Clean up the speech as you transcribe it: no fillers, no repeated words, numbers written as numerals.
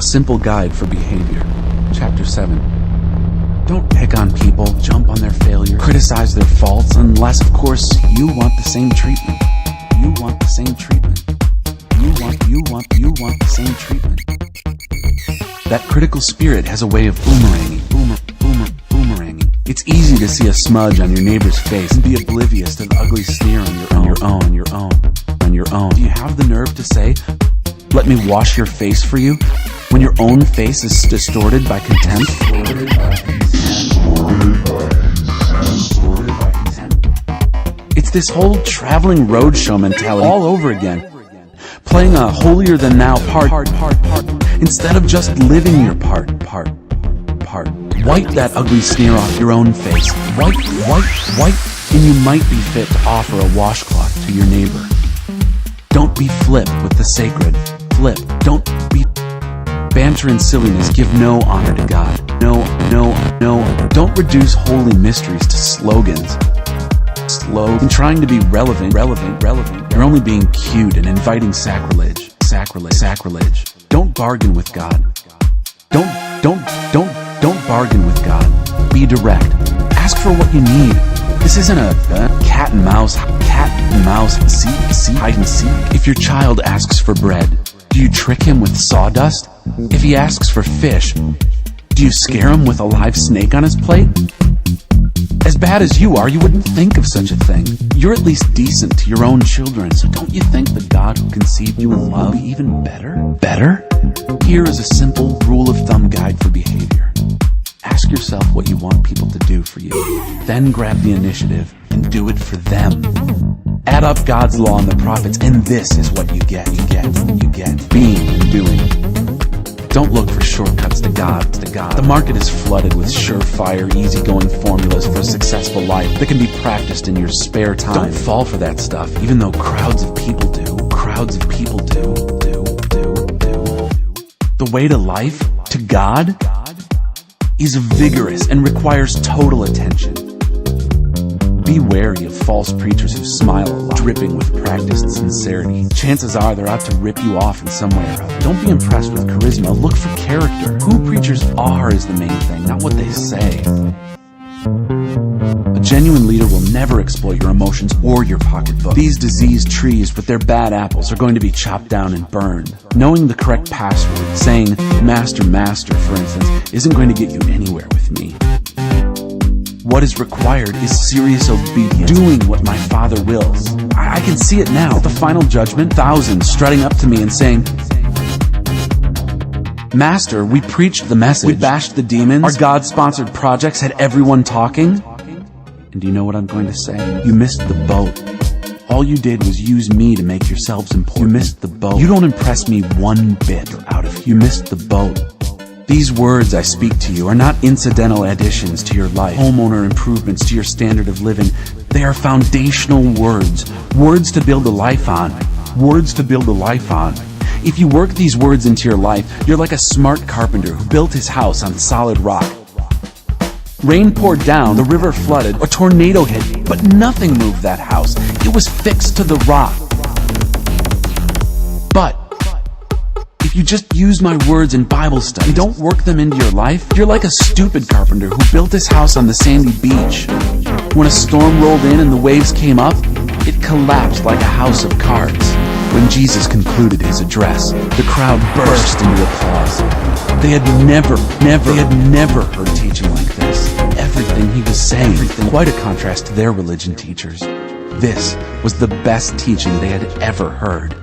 Simple Guide for Behavior. Chapter 7. Don't pick on people, jump on their failure, criticize their faults, unless, of course, you want the same treatment. You want the same treatment. You want the same treatment. That critical spirit has a way of boomeranging. Boomeranging. It's easy to see a smudge on your neighbor's face and be oblivious to the ugly sneer on your own. Do you have the nerve to say, "Let me wash your face for you," when your own face is distorted by contempt? It's this whole traveling roadshow mentality all over again. Playing a holier-than-thou part, instead of just living your part. Wipe that ugly sneer off your own face. Wipe, and you might be fit to offer a washcloth to your neighbor. Don't be flip with the sacred. Flip. Don't be banter and silliness. Give no honor to God. No. Don't reduce holy mysteries to slogans. And trying to be relevant. You're only being cute and inviting sacrilege. Don't bargain with God. Don't bargain with God. Be direct. Ask for what you need. This isn't a cat and mouse, hide and seek. If your child asks for bread, do you trick him with sawdust? If he asks for fish, do you scare him with a live snake on his plate? As bad as you are, you wouldn't think of such a thing. You're at least decent to your own children, so don't you think the God who conceived you in love will be even better? Better? Here is a simple rule of thumb guide for behavior. Ask yourself what you want people to do for you. Then grab the initiative and do it for them. Add up God's law and the prophets, and this is what you get. Being and doing. Don't look for shortcuts to God. The market is flooded with surefire, easygoing formulas for a successful life that can be practiced in your spare time. Don't fall for that stuff, even though crowds of people do. The way to life, to God, is vigorous and requires total attention. Be wary of false preachers who smile a lot, dripping with practiced sincerity. Chances are they're out to rip you off in some way or other. Don't be impressed with charisma, look for character. Who preachers are is the main thing, not what they say. A genuine leader will never exploit your emotions or your pocketbook. These diseased trees with their bad apples are going to be chopped down and burned. Knowing the correct password, saying master, for instance, isn't going to get you anywhere with me. What is required is serious obedience, doing what my Father wills. I can see it now. At the final judgment, thousands strutting up to me and saying, "Master, we preached the message. We bashed the demons. Our God-sponsored projects had everyone talking." And do you know what I'm going to say? You missed the boat. All you did was use me to make yourselves important. You missed the boat. You don't impress me one bit out of you. You missed the boat. These words I speak to you are not incidental additions to your life, homeowner improvements to your standard of living. They are foundational words to build a life on, If you work these words into your life, you're like a smart carpenter who built his house on solid rock. Rain poured down, the river flooded, a tornado hit, but nothing moved that house. It was fixed to the rock. But if you just use my words in Bible study, don't work them into your life, you're like a stupid carpenter who built his house on the sandy beach. When a storm rolled in and the waves came up, it collapsed like a house of cards. When Jesus concluded his address, the crowd burst into applause. They had never heard teaching like this. Everything he was saying, quite a contrast to their religion teachers. This was the best teaching they had ever heard.